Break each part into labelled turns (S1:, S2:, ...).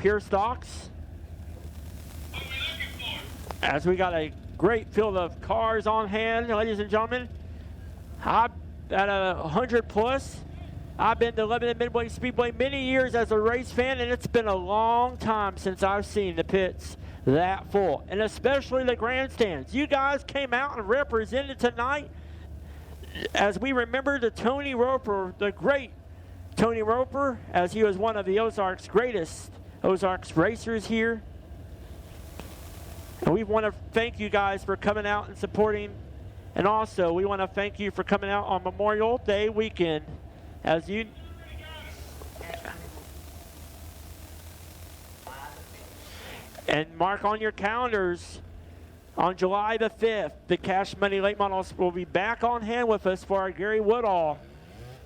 S1: Pure Stocks. As we got a great field of cars on hand, ladies and gentlemen. At 100 plus. I've been to Lebanon Midway Speedway many years as a race fan, and it's been a long time since I've seen the pits that full, and especially the grandstands. You guys came out and represented tonight as we remember the Tony Roper, the great Tony Roper, as he was one of the Ozarks' greatest Ozarks racers here. And we want to thank you guys for coming out and supporting, and also we want to thank you for coming out on Memorial Day weekend. As you and mark on your calendars, on July the 5th, the Cash Money Late Models will be back on hand with us for our Gary Woodall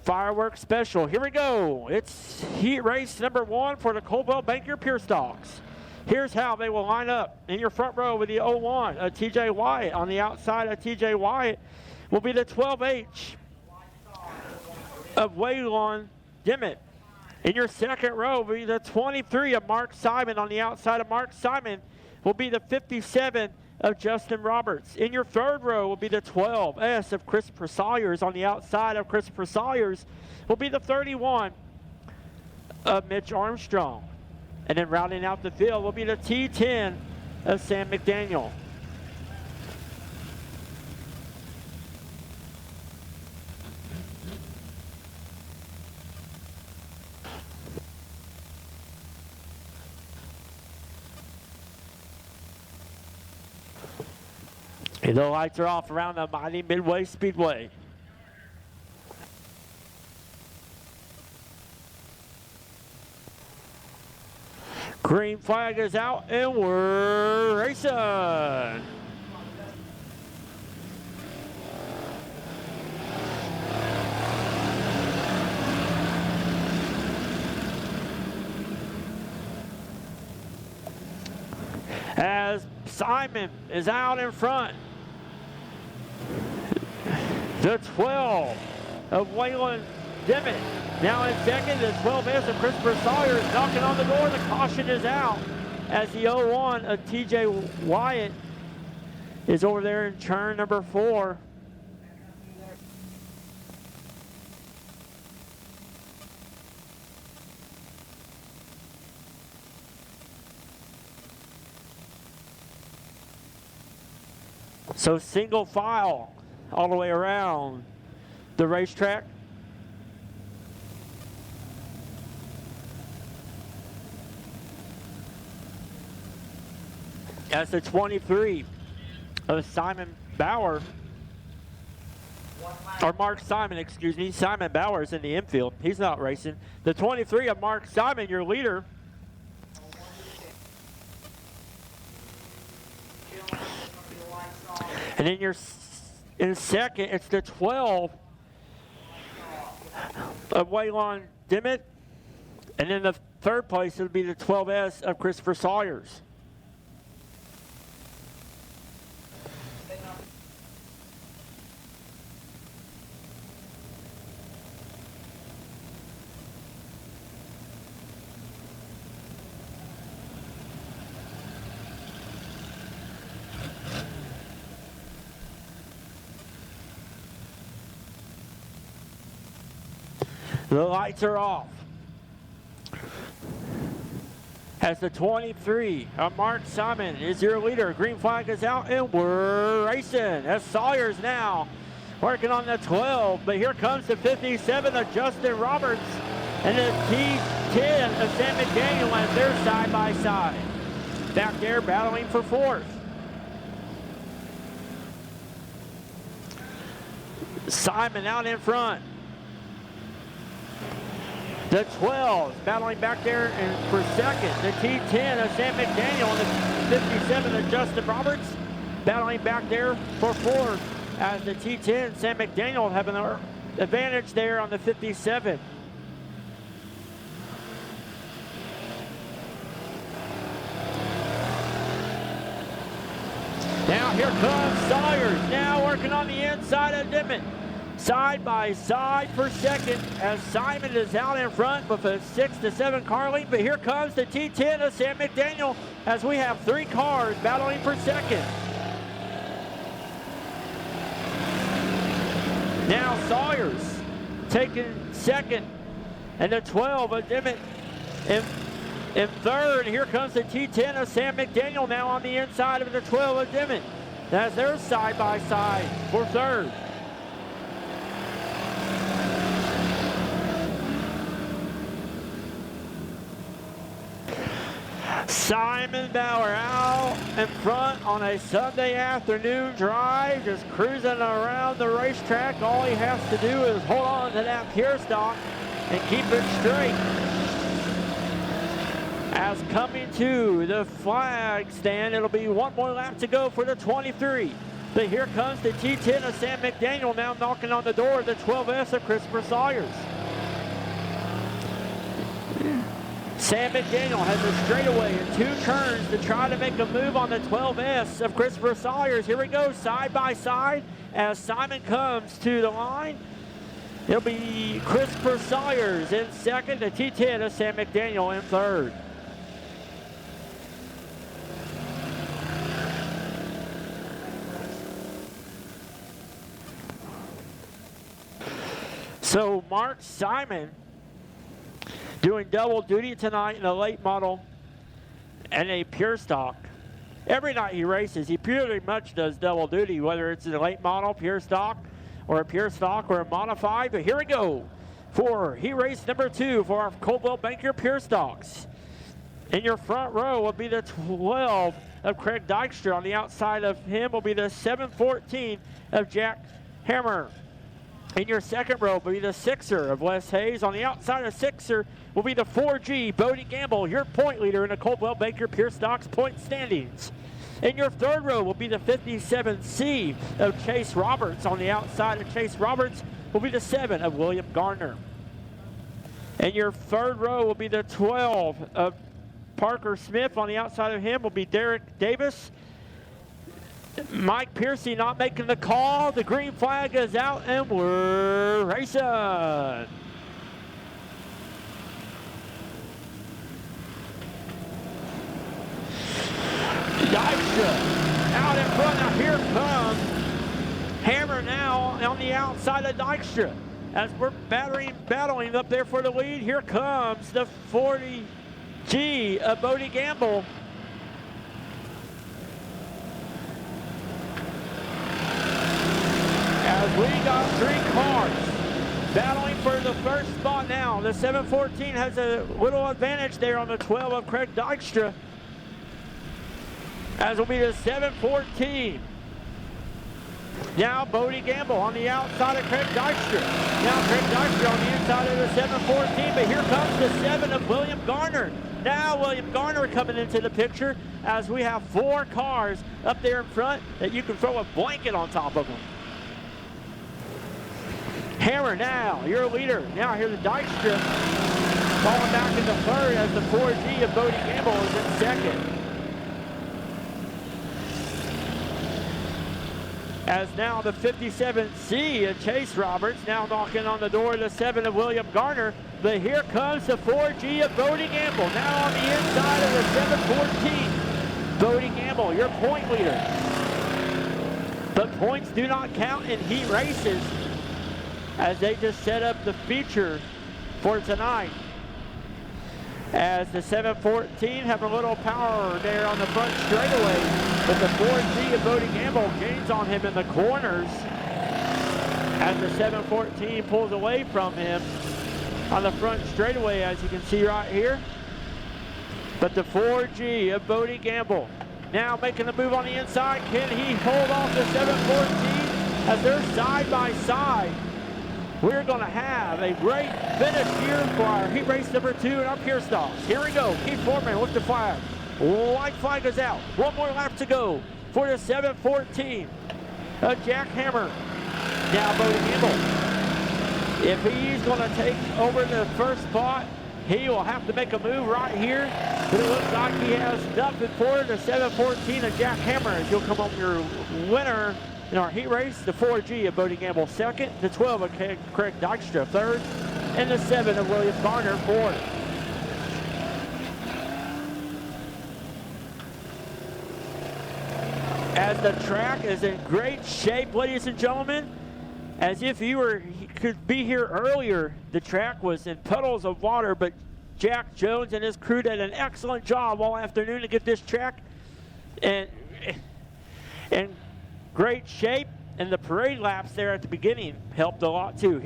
S1: fireworks special. Here we go. It's heat race number 1 for the Coldwell Banker Pure Stocks. Here's how they will line up. In your front row with the 01, TJ Wyatt. On the outside of TJ Wyatt will be the 12H of Waylon Dimmitt. In your second row will be the 23 of Mark Simon. On the outside of Mark Simon will be the 57 of Justin Roberts. In your third row will be the 12S of Christopher Sawyers. On the outside of Christopher Sawyers will be the 31 of Mitch Armstrong. And then rounding out the field will be the T10 of Sam McDaniel. And the lights are off around the mighty Midway Speedway. Green flag is out and we're racing. As Simon is out in front. The 12 of Waylon Dimmitt. Now in second, the 12S of Christopher Sawyer is knocking on the door. The caution is out as the 01 of TJ Wyatt is over there in turn number 4. So single file all the way around the racetrack. As the 23 of Simon Bauer, or Mark Simon, excuse me, Simon Bauer's in the infield. He's not racing. The 23 of Mark Simon, your leader. And then in second, it's the 12 of Waylon Dimmitt. And then the third place would be the 12S of Christopher Sawyers. The lights are off. As the 23 of Mark Simon is your leader. Green flag is out and we're racing. As Sawyers now working on the 12, but here comes the 57 of Justin Roberts and the T10 of Sam McDaniel as they're side by side. Back there battling for fourth. Simon out in front. The 12 battling back there and for second. The T10 of Sam McDaniel and the 57 of Justin Roberts battling back there for fourth as the T10 Sam McDaniel having an advantage there on the 57. Now here comes Sawyers, now working on the inside of Dimmitt. side by side for second as Simon is out in front with a 6 to 7 car lead. But here comes the T10 of Sam McDaniel as we have 3 cars battling for second. Now Sawyer's taking second, and the 12 of Dimmitt in third. Here comes the T10 of Sam McDaniel now on the inside of the 12 of Dimmitt. That's their side by side for third. Simon Bauer out in front on a Sunday afternoon drive, just cruising around the racetrack. All he has to do is hold on to that pure stock and keep it straight. As coming to the flag stand, it'll be one more lap to go for the 23. But here comes the T10 of Sam McDaniel now knocking on the door of the 12S of Christopher Sawyers. Sam McDaniel has a straightaway and 2 turns to try to make a move on the 12S of Christopher Sawyers. Here we go, side by side as Simon comes to the line. It'll be Christopher Sawyers in second, the T10 of Sam McDaniel in third. So Mark Simon doing double duty tonight in a late model and a pure stock. Every night he races, he pretty much does double duty, whether it's in a late model, pure stock, or a modified. But here we go for heat race number 2 for our Coldwell Banker pure stocks. In your front row will be the 12 of Craig Dykstra. On the outside of him will be the 714 of Jack Hammer. In your second row will be the 6er of Wes Hayes. On the outside of 6er will be the 4G, Bodie Gamble, your point leader in the Coldwell Banker Pure Stocks point standings. In your third row will be the 57C of Chase Roberts. On the outside of Chase Roberts will be the 7 of William Garner. In your third row will be the 12 of Parker Smith. On the outside of him will be Derek Davis. Mike Piercy not making the call. The green flag is out and we're racing. Dykstra out in front. Now here comes Hammer now on the outside of Dykstra. As we're battling up there for the lead, here comes the 40G of Bodie Gamble. As we got 3 cars battling for the first spot now. The 714 has a little advantage there on the 12 of Craig Dykstra. As will be the 714. Now Bodie Gamble on the outside of Craig Dykstra. Now Craig Dykstra on the inside of the 714, but here comes the 7 of William Garner. Now William Garner coming into the picture as we have 4 cars up there in front that you can throw a blanket on top of them. Hammer now, your leader. Now here's the Dykstra falling back into third as the 4G of Bodie Gamble is in second. As now the 57C of Chase Roberts now knocking on the door of the 7 of William Garner. But here comes the 4G of Bodie Gamble now on the inside of the 714. Bodie Gamble, your point leader. But points do not count in heat races, as they just set up the feature for tonight. As the 714 have a little power there on the front straightaway, but the 4G of Bodie Gamble gains on him in the corners as the 714 pulls away from him on the front straightaway, as you can see right here. But the 4G of Bodie Gamble now making the move on the inside. Can he hold off the 714 as they're side by side? We're going to have a great finish here for our heat race number 2 in our pure stocks. Here we go. Keith Foreman with the flag. White flag is out. One more lap to go for the 714. Jack Hammer. Now Bodie Gamble. If he's going to take over the first spot, he will have to make a move right here. But it looks like he has nothing for the 714 of Jack Hammer as he'll come up your winner In our heat race, the 4G of Bodie Gamble second, the 12 of Craig Dykstra third, and the 7 of William Garner fourth. As the track is in great shape, ladies and gentlemen, as if you could be here earlier, the track was in puddles of water, but Jack Jones and his crew did an excellent job all afternoon to get this track in great shape, and the parade laps there at the beginning helped a lot too.